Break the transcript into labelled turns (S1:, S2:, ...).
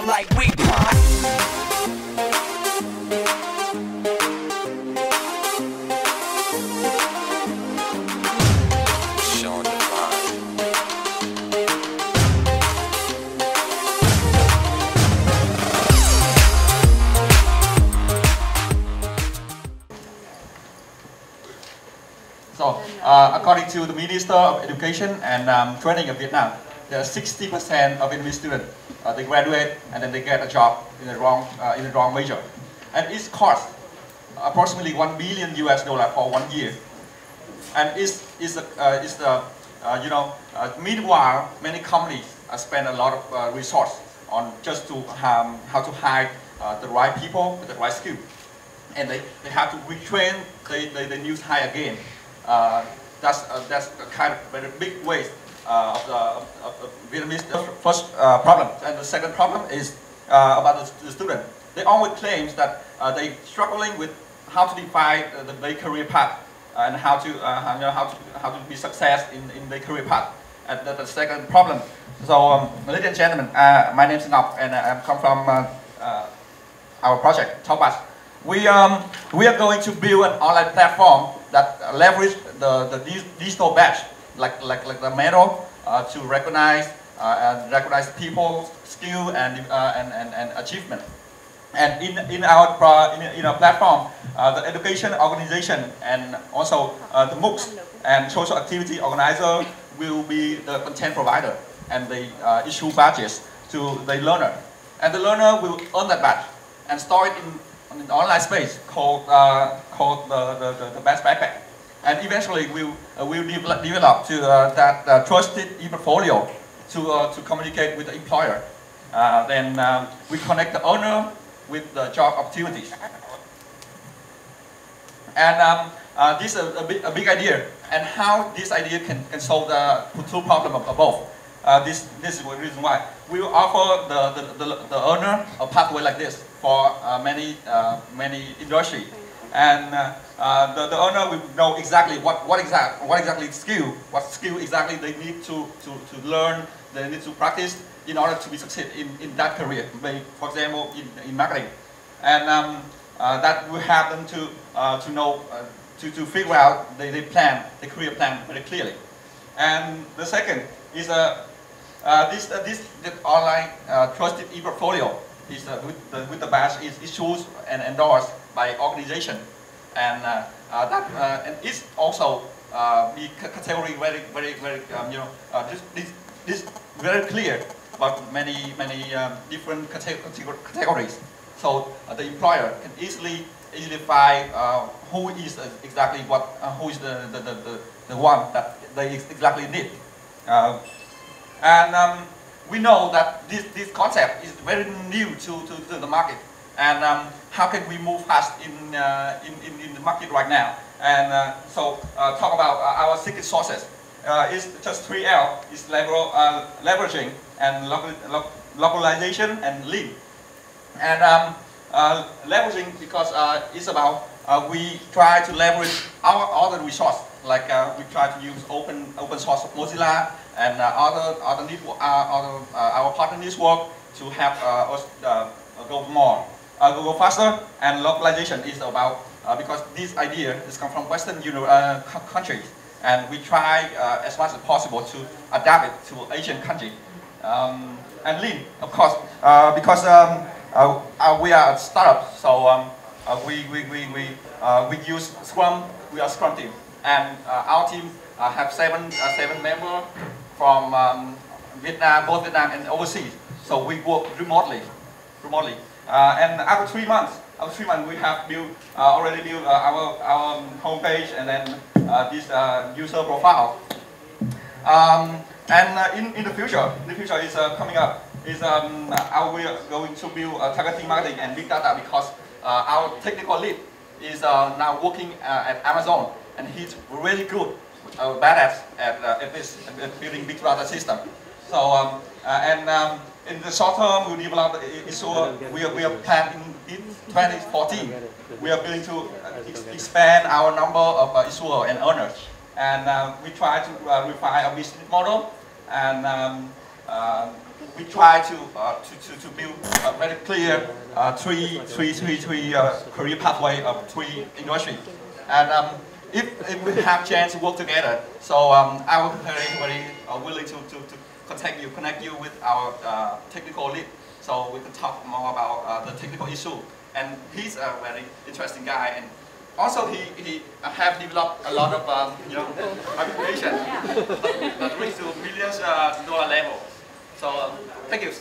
S1: out like we pump.
S2: So, according to the Minister of Education and Training of Vietnam, there are 60% of Vietnamese students they graduate and then they get a job in the wrong major, and it costs approximately $1 billion US for 1 year. And meanwhile, many companies spend a lot of resources on just to how to hire the right people with the right skill, and they have to retrain the new hire again. That's a kind of very big waste of the Vietnamese first problem. And the second problem is about the student. They always claim that they struggling with how to define their career path and how to be success in their career path. And that's the second problem. So, ladies and gentlemen, my name is Ngọc, and I come from our project TOXBadge. We are going to build an online platform that leverage the digital badge, like the medal, to recognize people's skill and achievement. And in our platform, the education organization and also the MOOCs and social activity organizer will be the content provider, and they issue badges to the learner, and the learner will earn that badge and store it in an online space called the badge backpack, and eventually we'll develop to that trusted e-portfolio to communicate with the employer. Then we connect the owner with the job opportunities, and this is a big idea, and how this idea can solve the two problems above. This is the reason why we will offer the owner a pathway like this for many industry, and the owner will know exactly what skill exactly they need to learn, they need to practice in order to be success in that career. For example, in marketing, and that will help them to know to figure out the career plan very clearly. And the second is this online trusted e-portfolio is with the badge is issued and endorsed by organization, and and it's also the category very this very clear about many different categories. So the employer can easily find who is exactly who is the one that they exactly need. And we know that this concept is very new to the market, and how can we move fast in the market right now? And so talk about our secret sources. It's just 3L. It's leveraging and localization and lean. And leveraging because it's about we try to leverage our other resource, like we try to use open source of Mozilla and our partner network to help us go faster. And localization is about because this idea is come from Western countries, and we try as much as possible to adapt it to Asian country. And lean, of course, because we are a startup, so we use Scrum. We are Scrum team, and our team have seven members from Vietnam, both Vietnam and overseas. So we work remotely. And after 3 months, we have already built our homepage and then this user profile. And in the future is coming up. We are going to build targeting marketing and big data, because our technical lead is now working at Amazon, and he's really good, badass at this, at building big data system. So in the short term, we develop we are planning in 2014. We are going to expand our number of issuers and owners, and we try to refine our business model, and we try to build a very clear three career pathway of 3 industries. And if we have chance to work together, so I will very willing to connect you with our technical lead, so we can talk more about the technical issue. And he's a very interesting guy, and also he have developed a lot of applications that reach to millions dollar level. So thank you.